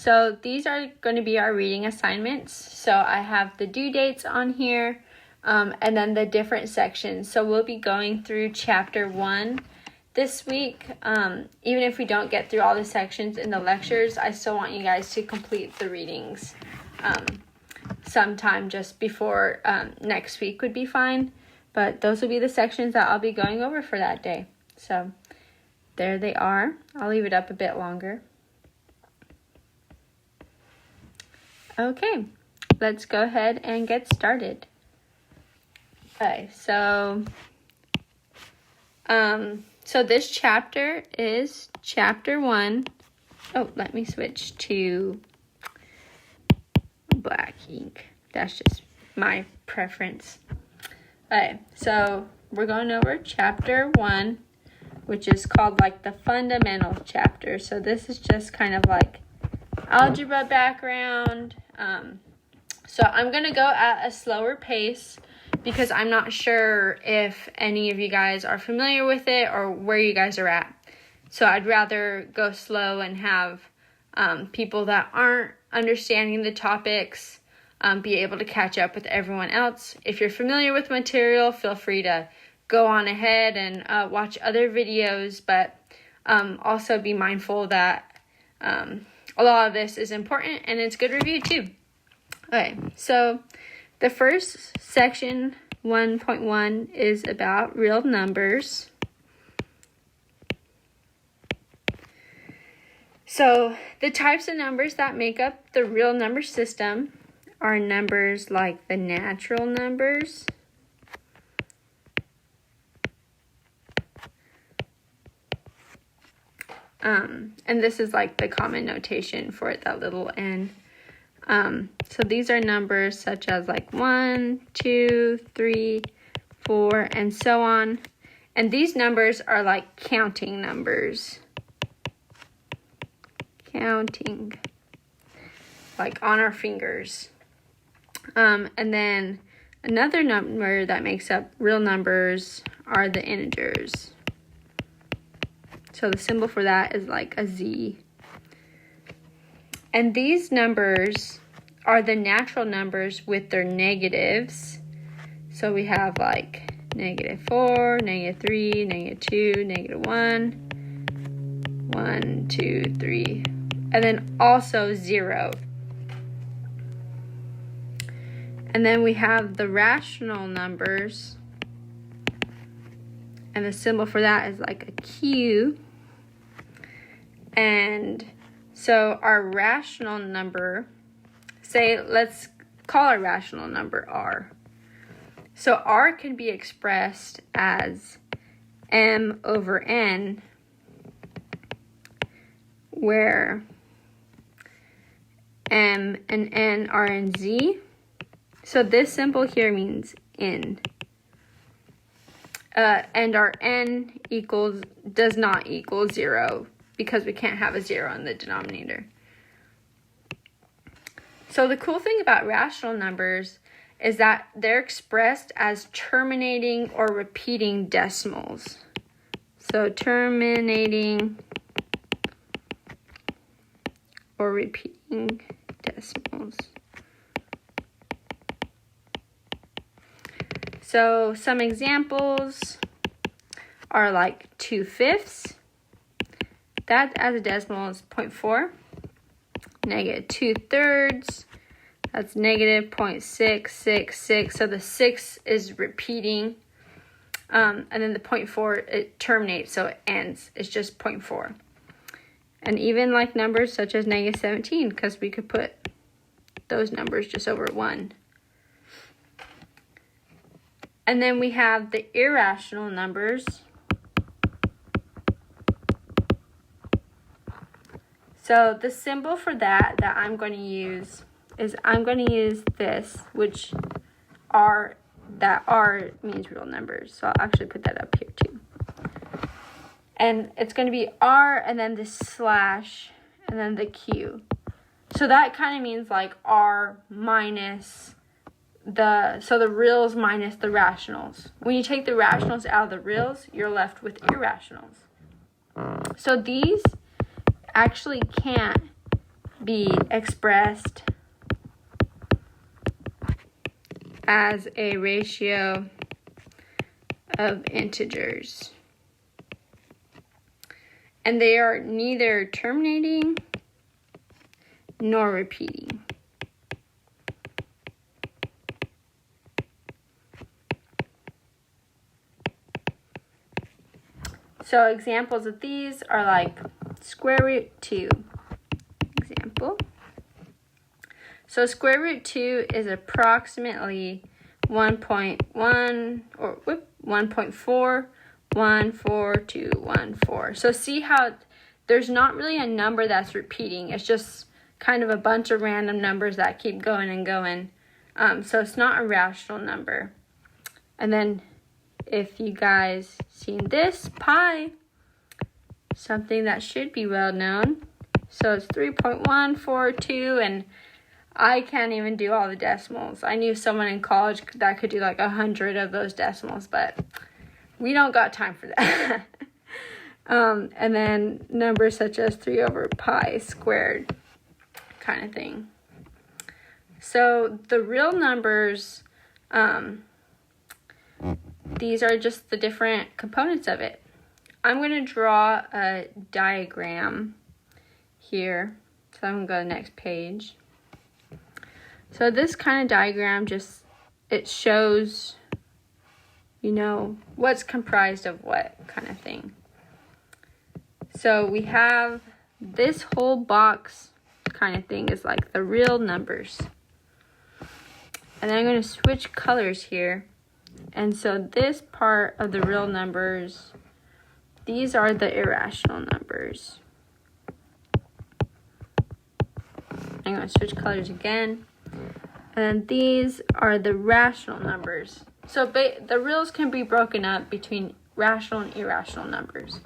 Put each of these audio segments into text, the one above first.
so these are going to be our reading assignments. So I have the due dates on here, and then the different sections. So we'll be going through chapter 1 this week. Even if we don't get through all the sections in the lectures, I still want you guys to complete the readings sometime just before next week would be fine. But those will be the sections that I'll be going over for that day. So there they are. I'll leave it up a bit longer. Okay, let's go ahead and get started. Okay, so this chapter is chapter 1. Oh, let me switch to black ink. That's just my preference. Okay, so we're going over chapter 1, which is called like the fundamental chapter. So this is just kind of like algebra background. So I'm going to go at a slower pace because I'm not sure if any of you guys are familiar with it or where you guys are at. So I'd rather go slow and have people that aren't understanding the topics be able to catch up with everyone else. If you're familiar with material, feel free to go on ahead and watch other videos, but also be mindful that a lot of this is important and it's good review too. Okay, so the first section, 1.1, is about real numbers. So the types of numbers that make up the real number system are numbers like the natural numbers, and this is like the common notation for it, that little n. So these are numbers such as like 1, 2, 3, 4, and so on. And these numbers are like counting numbers. Counting. Like on our fingers. And then another number that makes up real numbers are the integers. So the symbol for that is like a Z. And these numbers are the natural numbers with their negatives. So we have like -4, -3, -2, -1, 1, 2, 3, and then also 0. And then we have the rational numbers, and the symbol for that is like a Q. And so our rational number, let's call our rational number R. So R can be expressed as M over N, where M and N are in Z. So this symbol here means in. And our N does not equal 0 because we can't have a 0 in the denominator. So the cool thing about rational numbers is that they're expressed as terminating or repeating decimals. So terminating or repeating decimals. So some examples are like 2/5. That as a decimal is 0.4. -2/3. That's -0.666. So the 6 is repeating. And then the 0.4, it terminates, so it ends. It's just 0.4. And even like numbers such as -17, because we could put those numbers just over 1. And then we have the irrational numbers. So the symbol for that I'm going to use is I'm going to use this, which R means real numbers. So I'll actually put that up here too. And it's going to be R and then the slash and then the Q. So that kind of means like R minus the reals minus the rationals. When you take the rationals out of the reals, you're left with irrationals. So these actually can't be expressed as a ratio of integers. And they are neither terminating nor repeating. So examples of these are like square root 2. Example. So square root 2 is approximately 1.1 or 1.414214. So see how there's not really a number that's repeating. It's just kind of a bunch of random numbers that keep going and going. So it's not a rational number. And then if you guys seen this, pi, something that should be well known. So it's 3.142, and I can't even do all the decimals. I knew someone in college that could do like 100 of those decimals, but we don't got time for that. And then numbers such as 3 over pi squared kind of thing. So the real numbers, these are just the different components of it. I'm going to draw a diagram here. So I'm going to go to the next page. So this kind of diagram it shows, what's comprised of what kind of thing. So we have this whole box kind of thing is like the real numbers. And then I'm going to switch colors here. And so this part of the real numbers, these are the irrational numbers. I'm going to switch colors again. And these are the rational numbers. So the reals can be broken up between rational and irrational numbers.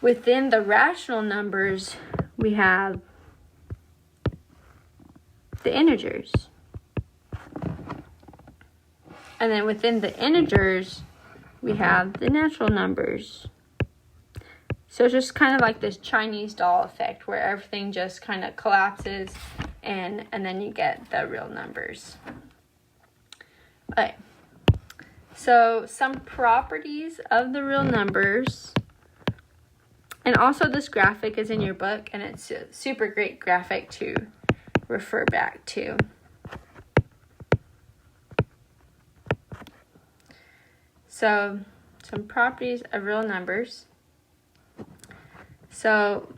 Within the rational numbers, we have the integers. And then within the integers, we have the natural numbers. So it's just kind of like this Chinese doll effect where everything just kind of collapses and then you get the real numbers. Okay. So some properties of the real numbers. And also this graphic is in your book, and it's a super great graphic to refer back to. So some properties of real numbers. So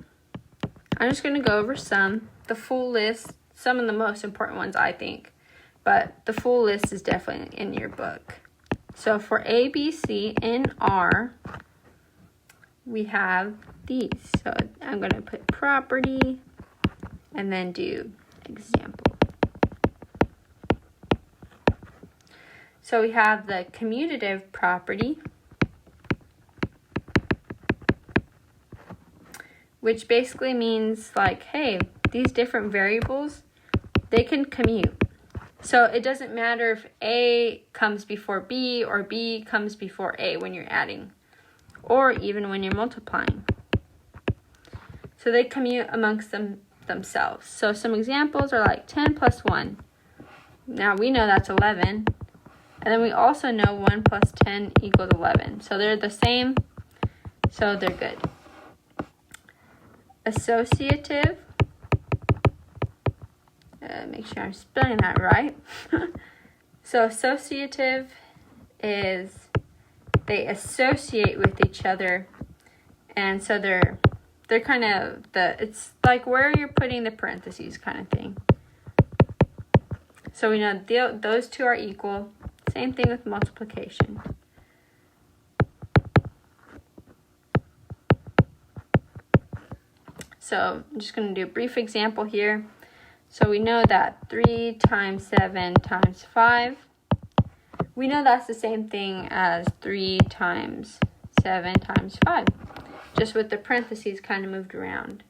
I'm just going to go over the full list, some of the most important ones I think, but the full list is definitely in your book. So for A, B, C, and R, we have these. So I'm going to put property and then do example. So we have the commutative property, which basically means like, hey, these different variables, they can commute. So it doesn't matter if A comes before B or B comes before A when you're adding, or even when you're multiplying. So they commute amongst themselves. So some examples are like 10 plus 1. Now we know that's 11. And then we also know 1 plus 10 equals 11. So they're the same, so they're good. Associative. Make sure I'm spelling that right. So associative is they associate with each other, and so they're kind of it's like where you're putting the parentheses kind of thing. So we know those two are equal. Same thing with multiplication. So I'm just going to do a brief example here. So we know that 3 times 7 times 5. We know that's the same thing as 3 times 7 times 5. Just with the parentheses kind of moved around.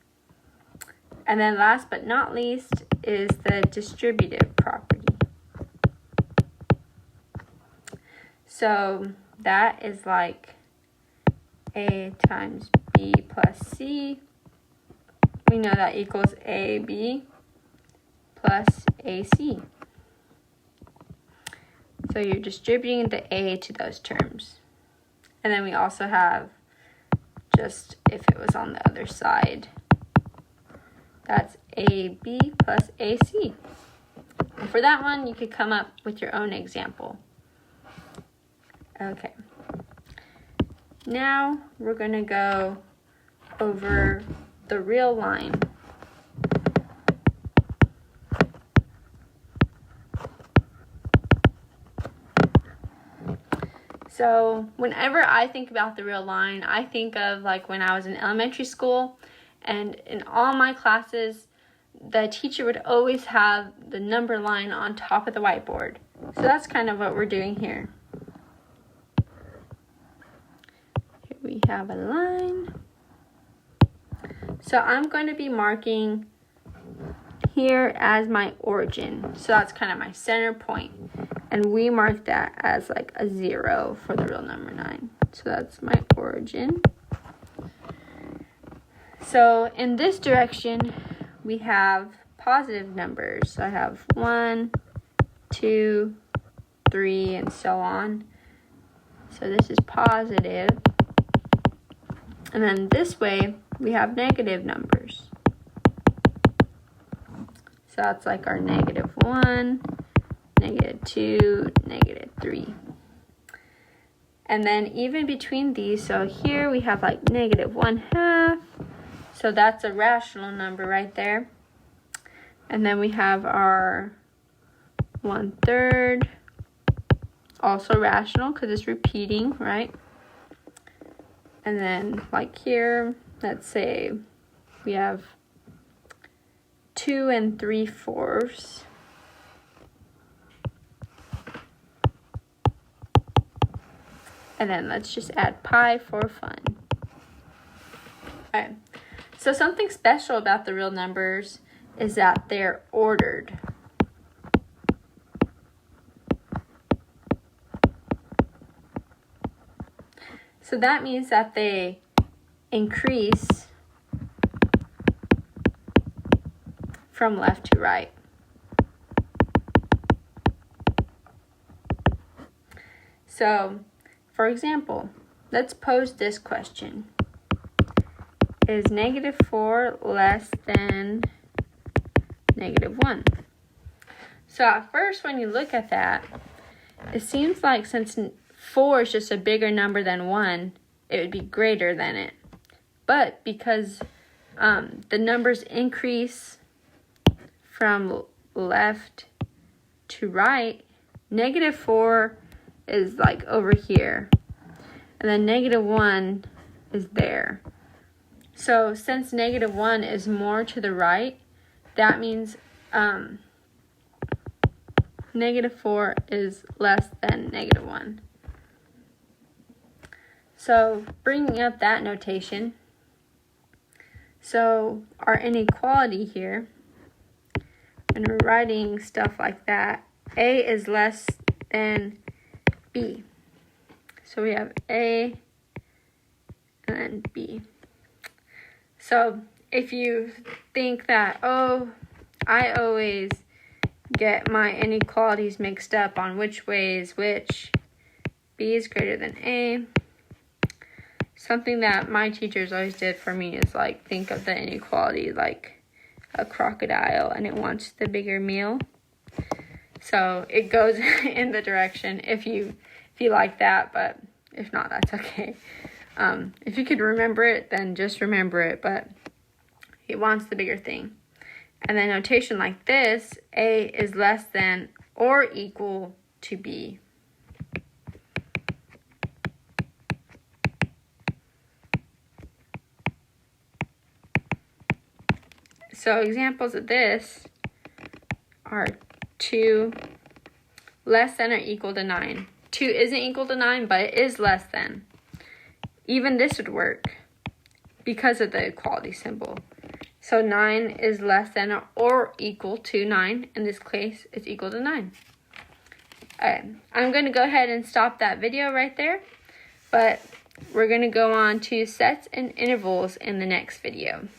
And then last but not least is the distributive property. So that is like A times B plus C. We know that equals AB plus AC. So you're distributing the A to those terms. And then we also have just if it was on the other side. That's AB plus AC. And for that one, you could come up with your own example. Okay. Now we're going to go over the real line. So whenever I think about the real line, I think of like when I was in elementary school, and in all my classes, the teacher would always have the number line on top of the whiteboard. So that's kind of what we're doing here. Here we have a line. So I'm going to be marking here as my origin. So that's kind of my center point. And we mark that as like a 0 for the real number 9. So that's my origin. So in this direction, we have positive numbers. So I have 1, 2, 3, and so on. So this is positive. And then this way, we have negative numbers. So that's like our -1, -2, -3. And then even between these, so here we have like -1/2. So that's a rational number right there. And then we have our 1/3, also rational because it's repeating, right? And then like here, let's say we have 2 3/4. And then let's just add pi for fun. Alright, so something special about the real numbers is that they're ordered. So that means that they increase from left to right. So, for example, let's pose this question. Is -4 less than -1? So at first when you look at that, it seems like since 4 is just a bigger number than 1, it would be greater than it. But because the numbers increase from left to right, -4 is like over here. And then -1 is there. So since -1 is more to the right, that means -4 is less than -1. So bringing up that notation, so our inequality here, and we're writing stuff like that, A is less than B. So we have A and then B. So if you think that, oh, I always get my inequalities mixed up on which way is which, B is greater than A. Something that my teachers always did for me is like think of the inequality like a crocodile and it wants the bigger meal. So it goes in the direction if you like that, but if not, that's okay. If you could remember it, then just remember it, but it wants the bigger thing. And then notation like this, A is less than or equal to B. So examples of this are 2 less than or equal to 9. 2 isn't equal to 9, but it is less than. Even this would work because of the equality symbol. So 9 is less than or equal to 9. In this case, it's equal to 9. Alright, I'm going to go ahead and stop that video right there. But we're going to go on to sets and intervals in the next video.